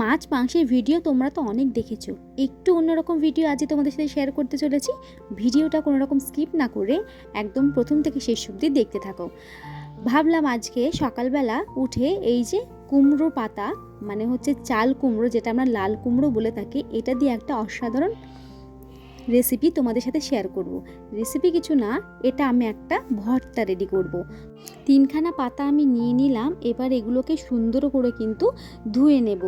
মাছ মাংসের ভিডিও তোমরা তো অনেক দেখেছো, একটু অন্যরকম ভিডিও আজকে তোমাদের সাথে শেয়ার করতে চলেছি। ভিডিওটা কোনো রকম স্কিপ না করে একদম প্রথম থেকে শেষ অবধি দেখতে থাকো। ভাবলাম আজকে সকালবেলা উঠে এই যে কুমড়ো পাতা মানে হচ্ছে চাল কুমড়ো, যেটা আমরা লাল কুমড়ো বলে থাকি, এটা দিয়ে একটা অসাধারণ রেসিপি তোমাদের সাথে শেয়ার করব। রেসিপি কিছু না, এটা আমি একটা ভর্তা রেডি করব। 3খানা পাতা আমি নিয়ে নিলাম। এবার এগুলোকে সুন্দর করে কিন্তু ধুয়ে নেব।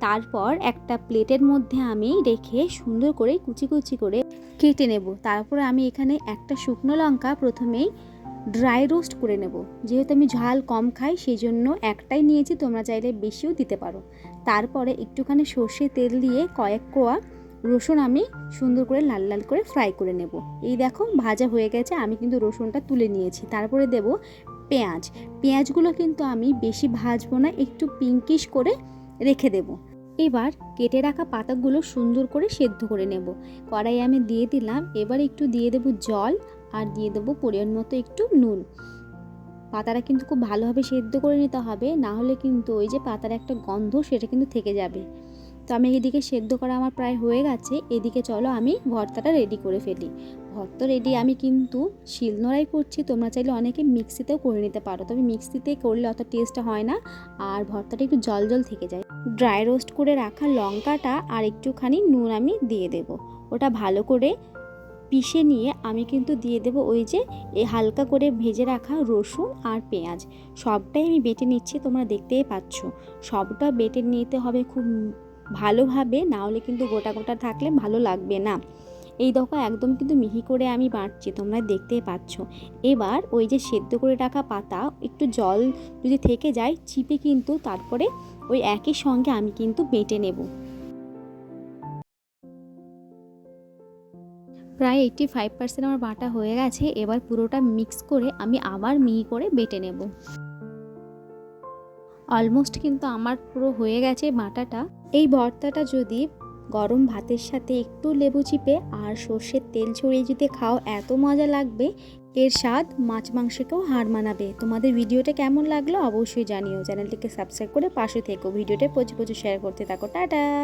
তারপর একটা প্লেটের মধ্যে আমি রেখে সুন্দর করে কুচি কুচি করে কেটে নেব। তারপরে আমি এখানে একটা শুকনো লঙ্কা প্রথমেই ড্রাই রোস্ট করে নেব। যেহেতু আমি ঝাল কম খাই সেই জন্য একটাই নিয়েছি, তোমরা চাইলে বেশিও দিতে পারো। তারপরে একটুখানি সর্ষে তেল দিয়ে কয়েক কোয়া রসুন আমি সুন্দর করে লাল লাল করে ফ্রাই করে নেব। এই দেখো ভাজা হয়ে গেছে, আমি কিন্তু রসুনটা তুলে নিয়েছি। তারপরে দেব পেঁয়াজ। পেঁয়াজগুলো কিন্তু আমি বেশি ভাজবো না, একটু পিঙ্কিশ করে রেখে দেব। এবার কেটে রাখা পাতাগুলো সুন্দর করে সেদ্ধ করে নেব। কড়াই আমি দিয়ে দিলাম। এবার একটু দিয়ে দেব জল আর দিয়ে দেবো পরিমাণ মতো একটু নুন। পাতাটা কিন্তু খুব ভালোভাবে সেদ্ধ করে নিতে হবে, না হলে কিন্তু ওই যে পাতার একটা গন্ধ সেটা কিন্তু থেকে যাবে। তো আমি এদিকে সেদ্ধ করা আমার প্রায় হয়ে গেছে। এদিকে চলো আমি ভর্তাটা রেডি করে ফেলি। ভর্তা রেডি আমি কিন্তু শিলনোড়ায় করছি, তোমরা চাইলে অনেকে মিক্সিতেও করে নিতে পারো, তবে মিক্সিতে করলে অত টেস্টটা হয় না আর ভর্তাটা একটু জল জল থেকে যায়। ড্রাই রোস্ট করে রাখা লঙ্কাটা আর একটুখানি নুন আমি দিয়ে দেব। ওটা ভালো করে পিষে নিয়ে আমি কিন্তু দিয়ে দেব ওই যে হালকা করে ভেজে রাখা রসুন আর পেঁয়াজ। সবটাই আমি বেটে নিচ্ছি, তোমরা দেখতেই পাচ্ছ। সবটা বেটে নিতে হবে খুব ভালোভাবে, না হলে কিন্তু গোটা গোটা থাকলে ভালো লাগবে না। এই দেখো একদম কিন্তু মিহি করে আমি বাটছি, তোমরা দেখতেই পাচ্ছ। এবার ওই যে সেদ্ধ করে রাখা পাতা একটু জল যদি থেকে যায় চিপে কিন্তু তারপরে ওই একই সঙ্গে আমি কিন্তু বেটে নেব। প্রায় 85% আমার বাটা হয়ে গেছে। এবার পুরোটা মিক্স করে আমি আবার মিহি করে বেটে নেব। অলমোস্ট কিন্তু আমার পুরো হয়ে গেছে বাটাটা। এই ভর্তাটা যদি গরম ভাতের সাথে একটু লেবু চিপে আর সর্ষের তেল ছড়িয়ে যদি খাও, এত মজা লাগবে, এর স্বাদ মাছ মাংসকেও হার মানাবে। তোমাদের ভিডিওটা কেমন লাগলো অবশ্যই জানিও। চ্যানেলটিকে সাবস্ক্রাইব করে পাশে থেকো, ভিডিওটা প্রচুর শেয়ার করতে থাকো। টাটা।